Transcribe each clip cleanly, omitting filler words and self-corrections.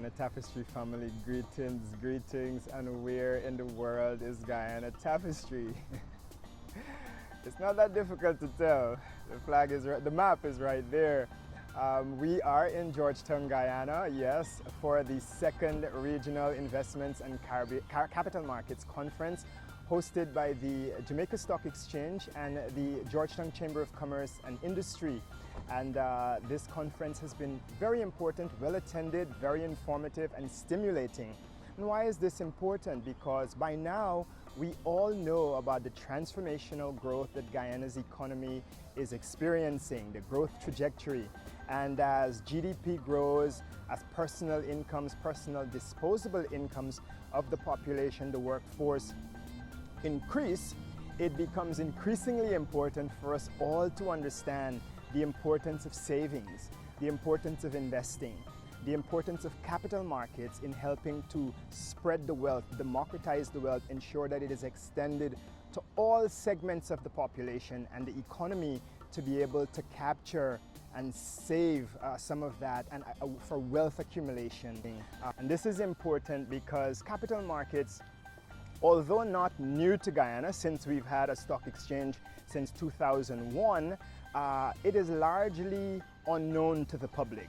Guyana Tapestry family, greetings, and where in the world is Guyana Tapestry? It's not that difficult to tell. The flag is right, the map is right there. We are in Georgetown, Guyana, yes, for the second Regional Investments and Capital Markets Conference hosted by the Jamaica Stock Exchange and the Georgetown Chamber of Commerce and Industry. And this conference has been very important, well attended, very informative and stimulating. And why is this important? Because by now we all know about the transformational growth that Guyana's economy is experiencing, the growth trajectory. And as GDP grows, as personal incomes, personal disposable incomes of the population, the workforce increase, it becomes increasingly important for us all to understand the importance of savings, the importance of investing, the importance of capital markets in helping to spread the wealth, democratize the wealth, ensure that it is extended to all segments of the population and the economy to be able to capture and save some of that and for wealth accumulation. And this is important because capital markets, although not new to Guyana, since we've had a stock exchange since 2001, it is largely unknown to the public.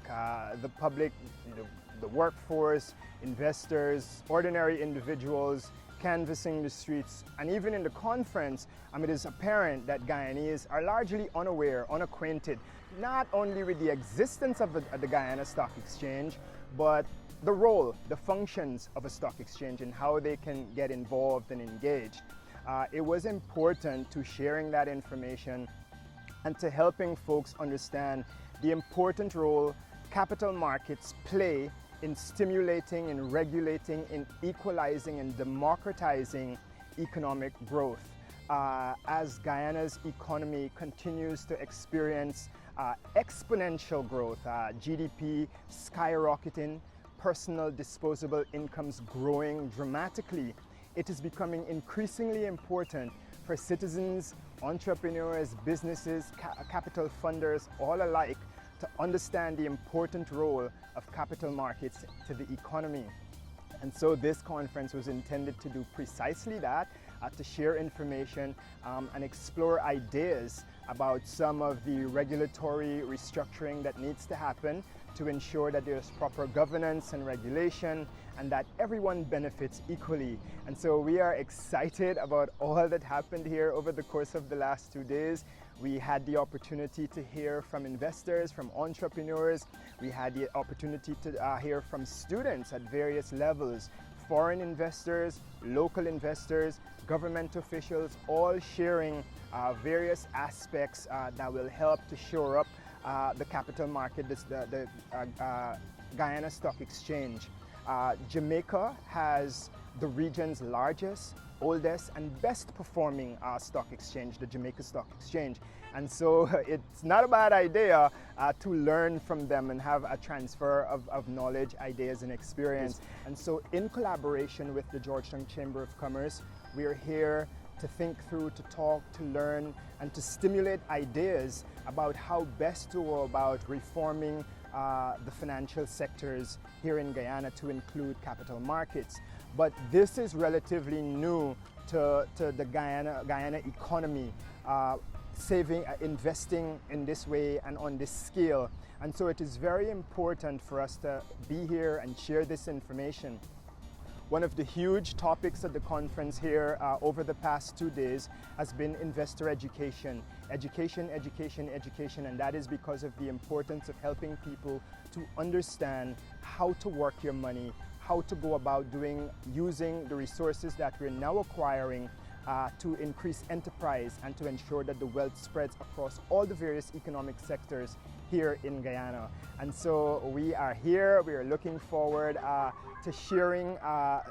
The workforce, investors, ordinary individuals canvassing the streets, and even in the conference, it is apparent that Guyanese are largely unaware, unacquainted, not only with the existence of the Guyana Stock Exchange, but the role, the functions of a stock exchange and how they can get involved and engaged. It was important to sharing that information and to helping folks understand the important role capital markets play in stimulating and regulating, in equalizing and democratizing economic growth. As Guyana's economy continues to experience exponential growth, GDP skyrocketing, personal disposable incomes growing dramatically, it is becoming increasingly important for citizens, entrepreneurs, businesses, capital funders, all alike, to understand the important role of capital markets to the economy. And so this conference was intended to do precisely that, to share information and explore ideas about some of the regulatory restructuring that needs to happen to ensure that there's proper governance and regulation and that everyone benefits equally. And so we are excited about all that happened here over the course of the last 2 days. We had the opportunity to hear from investors, from entrepreneurs. We had the opportunity to hear from students at various levels, foreign investors, local investors, government officials, all sharing various aspects that will help to shore up the capital market, the Guyana Stock Exchange. Jamaica has the region's largest, oldest and best performing stock exchange, the Jamaica Stock Exchange. And so it's not a bad idea to learn from them and have a transfer of knowledge, ideas and experience. And so in collaboration with the Georgetown Chamber of Commerce, we are here to think through, to talk, to learn and to stimulate ideas about how best to go about reforming the financial sectors here in Guyana to include capital markets. But this is relatively new to the Guyana economy, investing in this way and on this scale. And so it is very important for us to be here and share this information. One of the huge topics at the conference here over the past 2 days has been investor education. Education, and that is because of the importance of helping people to understand how to work your money, how to go about using the resources that we're now acquiring to increase enterprise and to ensure that the wealth spreads across all the various economic sectors here in Guyana. And so we are here, we are looking forward to sharing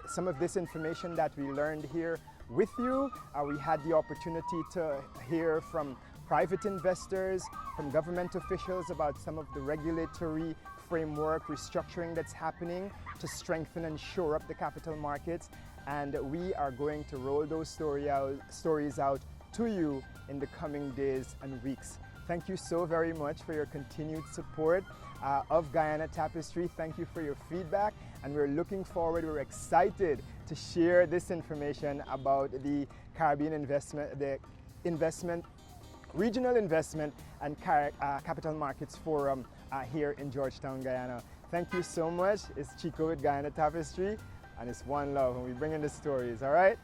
some of this information that we learned here with you. We had the opportunity to hear from private investors, from government officials about some of the regulatory framework restructuring that's happening to strengthen and shore up the capital markets. And we are going to roll those stories out to you in the coming days and weeks. Thank you so very much for your continued support. of Guyana Tapestry. Thank you for your feedback, and we're looking forward, we're excited to share this information about the Caribbean Regional Investment and Capital Markets Forum here in Georgetown, Guyana. Thank you so much. It's Chico with Guyana Tapestry, and it's one love, and we bring in the stories, all right?